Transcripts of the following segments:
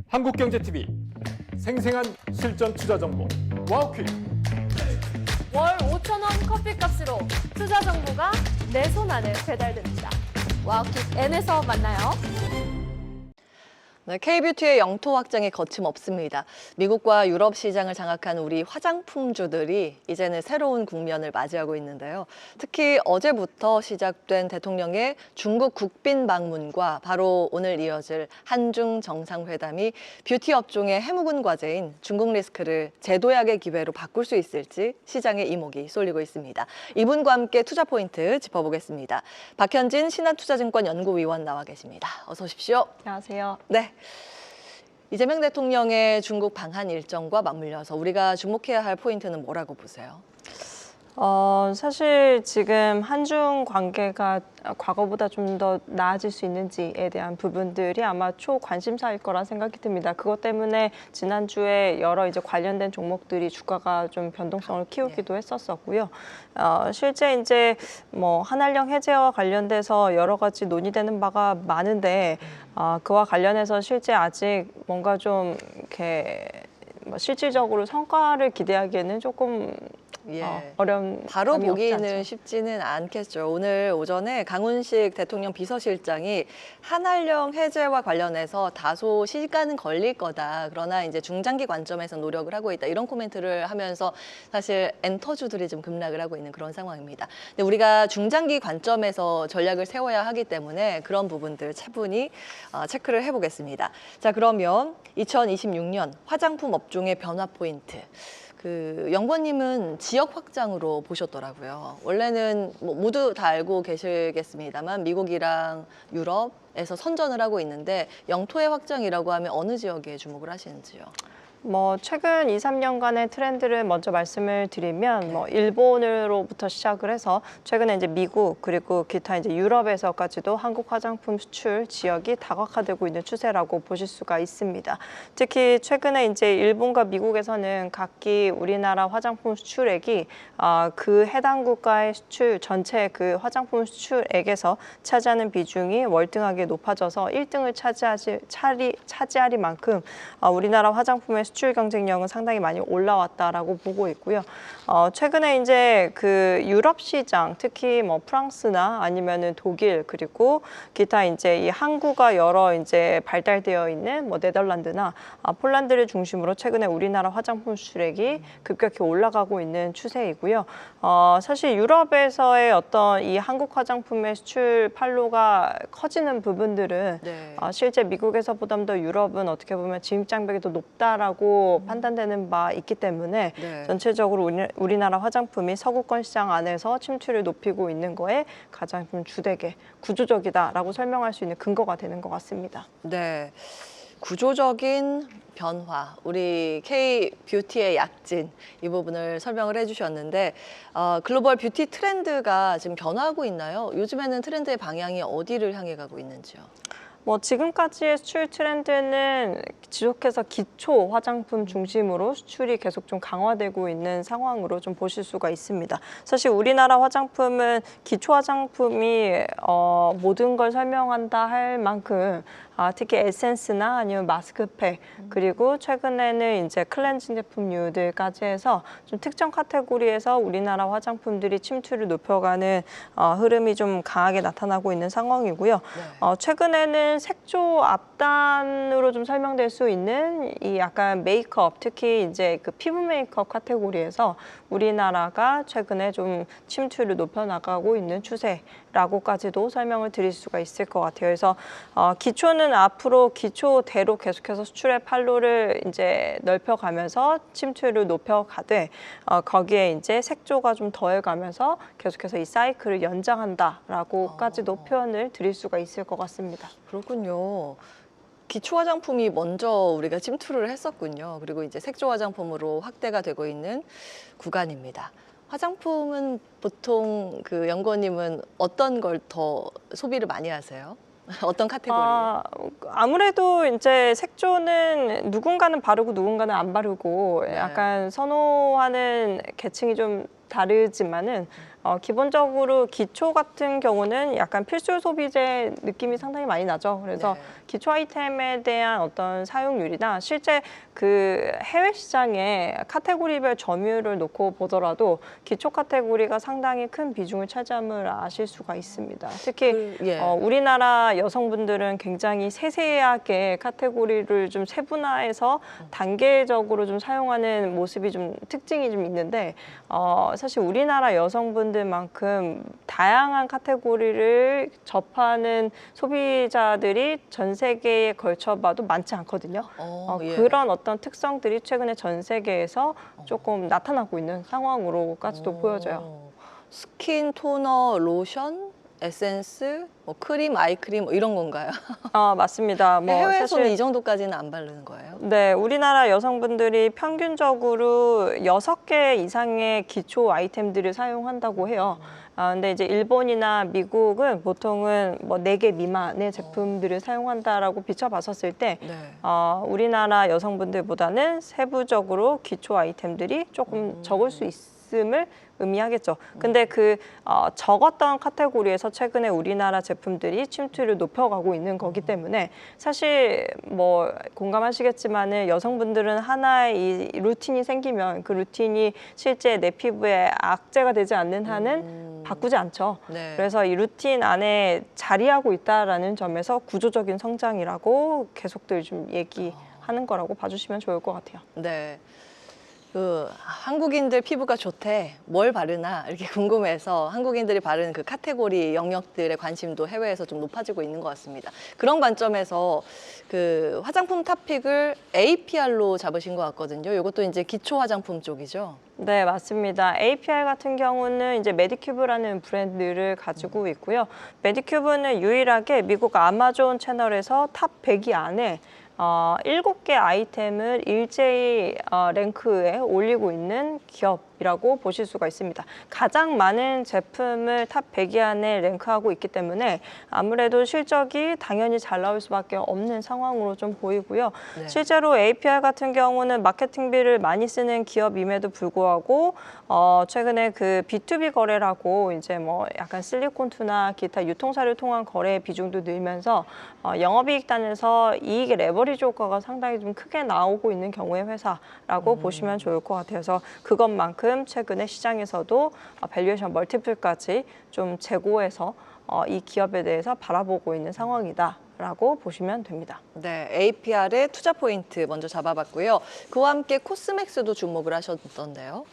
한국경제TV 생생한 실전 투자 정보 와우퀴즈. 월 5,000원 커피값으로 투자 정보가 내 손 안에 배달됩니다. 와우킥 N에서 만나요. 네, K뷰티의 영토 확장이 거침없습니다. 미국과 유럽 시장을 장악한 우리 화장품주들이 이제는 새로운 국면을 맞이하고 있는데요. 특히 어제부터 시작된 대통령의 중국 국빈 방문과 바로 오늘 이어질 한중 정상회담이 뷰티 업종의 해묵은 과제인 중국 리스크를 제도약의 기회로 바꿀 수 있을지 시장에 이목이 쏠리고 있습니다. 이분과 함께 투자 포인트 짚어보겠습니다. 박현진 신한투자증권 연구위원 나와 계십니다. 어서 오십시오. 안녕하세요. 네. 이재명 대통령의 중국 방한 일정과 맞물려서 우리가 주목해야 할 포인트는 뭐라고 보세요? 사실 지금 한중 관계가 과거보다 좀 더 나아질 수 있는지에 대한 부분들이 아마 초관심사일 거라 생각이 듭니다. 그것 때문에 지난주에 여러 이제 관련된 종목들이 주가가 좀 변동성을 키우기도 했었고요. 실제 이제 뭐 한한령 해제와 관련돼서 여러 가지 논의되는 바가 많은데 그와 관련해서 실제 아직 뭔가 좀 이렇게 실질적으로 성과를 기대하기에는 조금 어려운 바로 감이 없지 보기는 않죠. 쉽지는 않겠죠. 오늘 오전에 강훈식 대통령 비서실장이 한한령 해제와 관련해서 다소 시간은 걸릴 거다. 그러나 이제 중장기 관점에서 노력을 하고 있다. 이런 코멘트를 하면서 사실 엔터주들이 좀 급락을 하고 있는 그런 상황입니다. 근데 우리가 중장기 관점에서 전략을 세워야 하기 때문에 그런 부분들 차분히 체크를 해보겠습니다. 자, 그러면 2026년 화장품 업종의 변화 포인트. 연구원님은 지역 확장으로 보셨더라고요. 원래는 뭐 모두 다 알고 계시겠습니다만 미국이랑 유럽에서 선전을 하고 있는데 영토의 확장이라고 하면 어느 지역에 주목을 하시는지요? 뭐 최근 2, 3년간의 트렌드를 먼저 말씀을 드리면 뭐 일본으로부터 시작을 해서 최근에 이제 미국 그리고 기타 이제 유럽에서까지도 한국 화장품 수출 지역이 다각화되고 있는 추세라고 보실 수가 있습니다. 특히 최근에 이제 일본과 미국에서는 각기 우리나라 화장품 수출액이 그 해당 국가의 수출 전체 그 화장품 수출액에서 차지하는 비중이 월등하게 높아져서 1등을 차지할 만큼 우리나라 화장품의 수출 경쟁력은 상당히 많이 올라왔다라고 보고 있고요. 최근에 이제 그 유럽 시장, 특히 뭐 프랑스나 아니면은 독일 그리고 기타 이제 이 항구가 여러 이제 발달되어 있는 뭐 네덜란드나 폴란드를 중심으로 최근에 우리나라 화장품 수출액이 급격히 올라가고 있는 추세이고요. 사실 유럽에서의 어떤 이 한국 화장품의 수출 판로가 커지는 부분들은 실제 미국에서보다 더 유럽은 어떻게 보면 진입 장벽이 더 높다라고 판단되는 바 있기 때문에 전체적으로 우리나라 화장품이 서구권 시장 안에서 침투를 높이고 있는 거에 가장 좀 주되게 구조적이다라고 설명할 수 있는 근거가 되는 것 같습니다. 네, 구조적인 변화, 우리 K뷰티의 약진 이 부분을 설명을 해주셨는데 글로벌 뷰티 트렌드가 지금 변화하고 있나요? 요즘에는 트렌드의 방향이 어디를 향해 가고 있는지요? 뭐 지금까지의 수출 트렌드는 지속해서 기초 화장품 중심으로 수출이 계속 좀 강화되고 있는 상황으로 좀 보실 수가 있습니다. 사실 우리나라 화장품은 기초 화장품이 모든 걸 설명한다 할 만큼 특히 에센스나 아니면 마스크팩 그리고 최근에는 이제 클렌징 제품류들까지 해서 좀 특정 카테고리에서 우리나라 화장품들이 침투를 높여가는 흐름이 좀 강하게 나타나고 있는 상황이고요. 최근에는 색조 앞단으로 좀 설명될 수 있는 이 약간 메이크업, 특히 이제 그 피부 메이크업 카테고리에서 우리나라가 최근에 좀 침투를 높여나가고 있는 추세라고까지도 설명을 드릴 수가 있을 것 같아요. 그래서 기초는 앞으로 기초대로 계속해서 수출의 판로를 이제 넓혀가면서 침투를 높여가되 거기에 이제 색조가 좀 더해가면서 계속해서 이 사이클을 연장한다라고까지도 표현을 드릴 수가 있을 것 같습니다. 그렇군요. 기초 화장품이 먼저 우리가 침투를 했었군요. 그리고 이제 색조 화장품으로 확대가 되고 있는 구간입니다. 화장품은 보통 그 연구원님은 어떤 걸 더 소비를 많이 하세요? 어떤 카테고리? 아무래도 이제 색조는 누군가는 바르고 누군가는 안 바르고 약간 선호하는 계층이 좀 다르지만은 기본적으로 기초 같은 경우는 약간 필수 소비재 느낌이 상당히 많이 나죠. 그래서 네. 기초 아이템에 대한 어떤 사용률이나 실제 그 해외 시장에 카테고리별 점유율을 놓고 보더라도 기초 카테고리가 상당히 큰 비중을 차지함을 아실 수가 있습니다. 특히 예. 우리나라 여성분들은 굉장히 세세하게 카테고리를 좀 세분화해서 단계적으로 좀 사용하는 모습이 좀 특징이 좀 있는데 사실 우리나라 여성분들만큼 다양한 카테고리를 접하는 소비자들이 전 세계에 걸쳐봐도 많지 않거든요. 예. 그런 어떤 특성들이 최근에 전 세계에서 조금 나타나고 있는 상황으로까지도 보여져요. 스킨, 토너, 로션, 에센스, 뭐 크림, 아이크림 뭐 이런 건가요? 맞습니다. 뭐 해외에서는 사실 이 정도까지는 안 바르는 거예요? 네, 우리나라 여성분들이 평균적으로 6개 이상의 기초 아이템들을 사용한다고 해요. 근데 이제 일본이나 미국은 보통은 뭐 4개 미만의 제품들을 사용한다라고 비춰봤었을 때 네. 우리나라 여성분들보다는 세부적으로 기초 아이템들이 조금 적을 수 있음을 의미하겠죠. 근데 그 적었던 카테고리에서 최근에 우리나라 제품들이 침투를 높여가고 있는 거기 때문에 사실 뭐 공감하시겠지만은 여성분들은 하나의 이 루틴이 생기면 그 루틴이 실제 내 피부에 악재가 되지 않는 한은 바꾸지 않죠. 네. 그래서 이 루틴 안에 자리하고 있다라는 점에서 구조적인 성장이라고 계속들 좀 얘기하는 거라고 봐주시면 좋을 것 같아요. 네. 그 한국인들 피부가 좋대 뭘 바르나 이렇게 궁금해서 한국인들이 바르는 그 카테고리 영역들의 관심도 해외에서 좀 높아지고 있는 것 같습니다. 그런 관점에서 그 화장품 탑픽을 APR로 잡으신 것 같거든요. 이것도 이제 기초 화장품 쪽이죠. 네, 맞습니다. APR 같은 경우는 이제 메디큐브라는 브랜드를 가지고 있고요. 메디큐브는 유일하게 미국 아마존 채널에서 탑 100위 안에 7개 아이템을 일제히 랭크에 올리고 있는 기업이라고 보실 수가 있습니다. 가장 많은 제품을 탑 100위 안에 랭크하고 있기 때문에 아무래도 실적이 당연히 잘 나올 수밖에 없는 상황으로 좀 보이고요. 네. 실제로 APR 같은 경우는 마케팅비를 많이 쓰는 기업임에도 불구하고 최근에 그 B2B 거래라고 이제 뭐 약간 실리콘투나 기타 유통사를 통한 거래의 비중도 늘면서 영업이익단에서 이익의 레버리지 효과가 상당히 좀 크게 나오고 있는 경우의 회사라고 보시면 좋을 것 같아요. 그래서 그것만큼 최근에 시장에서도 밸류에이션 멀티플까지 좀 재고해서 이 기업에 대해서 바라보고 있는 상황이다라고 보시면 됩니다. 네, APR의 투자 포인트 먼저 잡아봤고요. 그와 함께 코스맥스도 주목을 하셨던데요.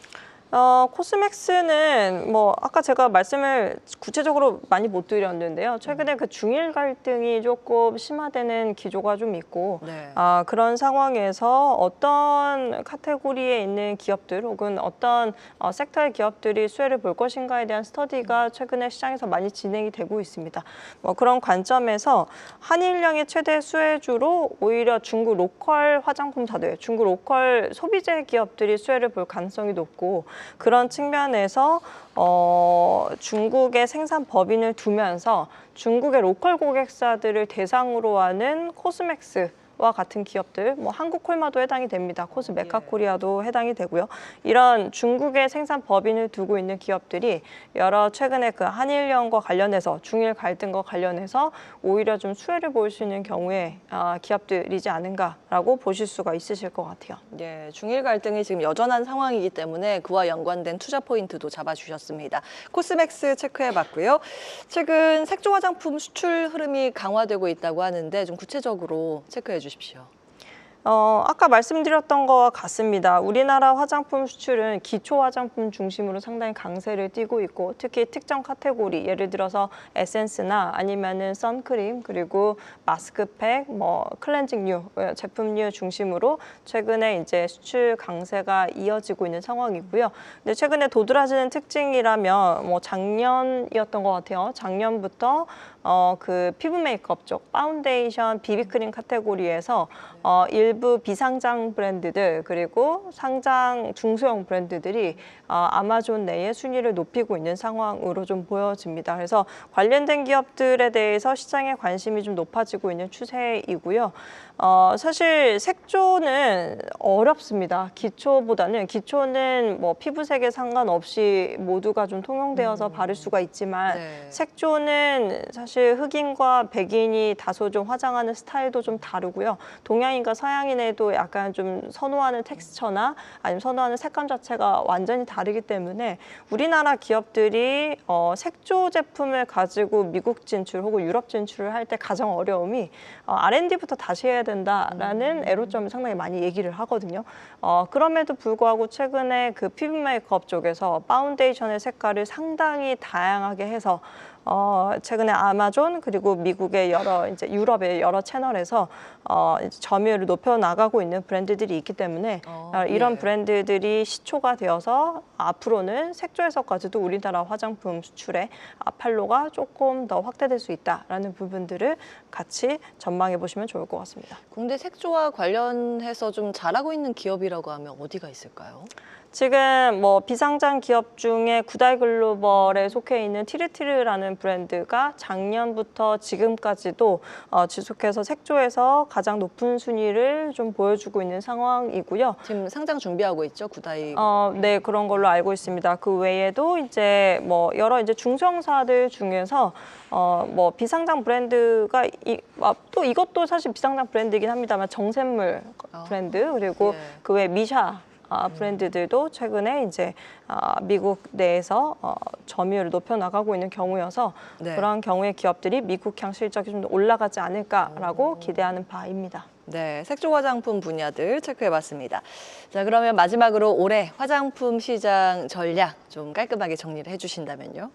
코스맥스는 뭐 아까 제가 말씀을 구체적으로 많이 못 드렸는데요. 최근에 그 중일 갈등이 조금 심화되는 기조가 좀 있고 네. 그런 상황에서 어떤 카테고리에 있는 기업들 혹은 어떤 섹터의 기업들이 수혜를 볼 것인가에 대한 스터디가 최근에 시장에서 많이 진행이 되고 있습니다. 뭐 그런 관점에서 한일령의 최대 수혜주로 오히려 중국 로컬 화장품사들, 중국 로컬 소비재 기업들이 수혜를 볼 가능성이 높고 그런 측면에서 중국의 생산 법인을 두면서 중국의 로컬 고객사들을 대상으로 하는 코스맥스와 같은 기업들, 뭐 한국콜마도 해당이 됩니다. 코스 메카코리아도 해당이 되고요. 이런 중국의 생산 법인을 두고 있는 기업들이 여러 최근에 그 한일령과 관련해서 중일 갈등과 관련해서 오히려 좀 수혜를 볼 수 있는 경우에 기업들이지 않은가라고 보실 수가 있으실 것 같아요. 예, 중일 갈등이 지금 여전한 상황이기 때문에 그와 연관된 투자 포인트도 잡아주셨습니다. 코스맥스 체크해봤고요. 최근 색조 화장품 수출 흐름이 강화되고 있다고 하는데 좀 구체적으로 체크해 주십시오. 아까 말씀드렸던 것과 같습니다. 우리나라 화장품 수출은 기초 화장품 중심으로 상당히 강세를 띠고 있고 특히 특정 카테고리, 예를 들어서 에센스나 아니면은 선크림 그리고 마스크팩, 뭐 클렌징류, 제품류 중심으로 최근에 이제 수출 강세가 이어지고 있는 상황이고요. 근데 최근에 도드라지는 특징이라면 뭐 작년이었던 것 같아요. 작년부터 그 피부 메이크업 쪽 파운데이션, 비비크림 카테고리에서 일부 비상장 브랜드들 그리고 상장 중소형 브랜드들이 아마존 내에 순위를 높이고 있는 상황으로 좀 보여집니다. 그래서 관련된 기업들에 대해서 시장의 관심이 좀 높아지고 있는 추세이고요. 사실 색조는 어렵습니다. 기초는 뭐 피부색에 상관없이 모두가 좀 통용되어서 바를 수가 있지만 네. 색조는 사실 흑인과 백인이 다소 좀 화장하는 스타일도 좀 다르고요. 동양인과 서양인에도 약간 좀 선호하는 텍스처나 아니면 선호하는 색감 자체가 완전히 다르기 때문에 우리나라 기업들이 색조 제품을 가지고 미국 진출 혹은 유럽 진출을 할 때 가장 어려움이 R&D부터 다시 해야 된다라는 애로점을 상당히 많이 얘기를 하거든요. 그럼에도 불구하고 최근에 그 피부 메이크업 쪽에서 파운데이션의 색깔을 상당히 다양하게 해서 최근에 아마존 그리고 미국의 이제 유럽의 여러 채널에서 이제 점유율을 높여 나가고 있는 브랜드들이 있기 때문에 이런 예. 브랜드들이 시초가 되어서 앞으로는 색조에서까지도 우리나라 화장품 수출의 판로가 조금 더 확대될 수 있다라는 부분들을 같이 전망해 보시면 좋을 것 같습니다. 국내 색조와 관련해서 좀 잘하고 있는 기업이라고 하면 어디가 있을까요? 지금 뭐 비상장 기업 중에 구다이 글로벌에 속해 있는 티르티르라는 브랜드가 작년부터 지금까지도 지속해서 색조에서 가장 높은 순위를 좀 보여주고 있는 상황이고요. 지금 상장 준비하고 있죠, 구다이. 네, 그런 걸로 알고 있습니다. 그 외에도 이제 뭐 여러 이제 중소형사들 중에서 뭐 비상장 브랜드가 또 이것도 사실 비상장 브랜드이긴 합니다만 정샘물 브랜드 그리고 예. 그 외 미샤 브랜드들도 최근에 이제 미국 내에서 점유율을 높여 나가고 있는 경우여서 네. 그런 경우의 기업들이 미국향 실적이 좀 올라가지 않을까라고 기대하는 바입니다. 네, 색조 화장품 분야들 체크해봤습니다. 자, 그러면 마지막으로 올해 화장품 시장 전략 좀 깔끔하게 정리를 해주신다면요.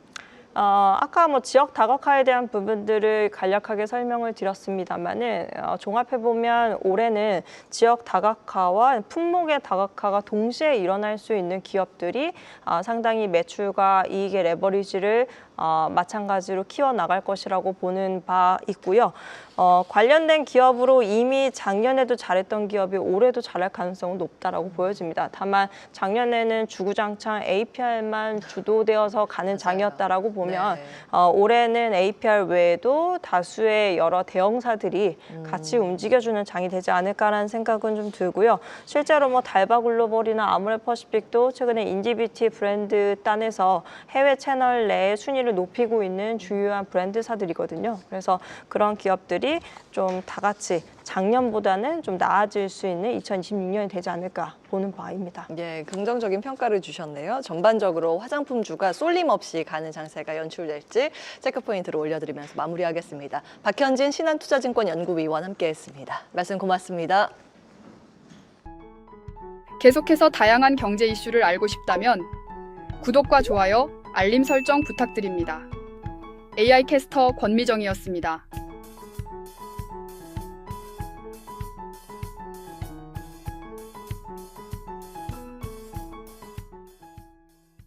아까 뭐 지역 다각화에 대한 부분들을 간략하게 설명을 드렸습니다만은 종합해 보면 올해는 지역 다각화와 품목의 다각화가 동시에 일어날 수 있는 기업들이 상당히 매출과 이익의 레버리지를 마찬가지로 키워나갈 것이라고 보는 바 있고요. 관련된 기업으로 이미 작년에도 잘했던 기업이 올해도 잘할 가능성은 높다라고 보여집니다. 다만 작년에는 주구장창 APR만 주도되어서 가는 장이었다라고 보면 네. 올해는 APR 외에도 다수의 여러 대형사들이 같이 움직여주는 장이 되지 않을까라는 생각은 좀 들고요. 실제로 뭐 달바 글로벌이나 아모레퍼시픽도 최근에 인디뷰티 브랜드 딴에서 해외 채널 내에 순위를 높이고 있는 주요한 브랜드사들이거든요. 그래서 그런 기업들이 좀 다 같이 작년보다는 좀 나아질 수 있는 2026년이 되지 않을까 보는 바입니다. 예, 긍정적인 평가를 주셨네요. 전반적으로 화장품주가 쏠림 없이 가는 장세가 연출될지 체크포인트를 올려드리면서 마무리하겠습니다. 박현진 신한투자증권 연구위원 함께했습니다. 말씀 고맙습니다. 계속해서 다양한 경제 이슈를 알고 싶다면 구독과 좋아요, 알림 설정 부탁드립니다. AI 캐스터 권미정이었습니다.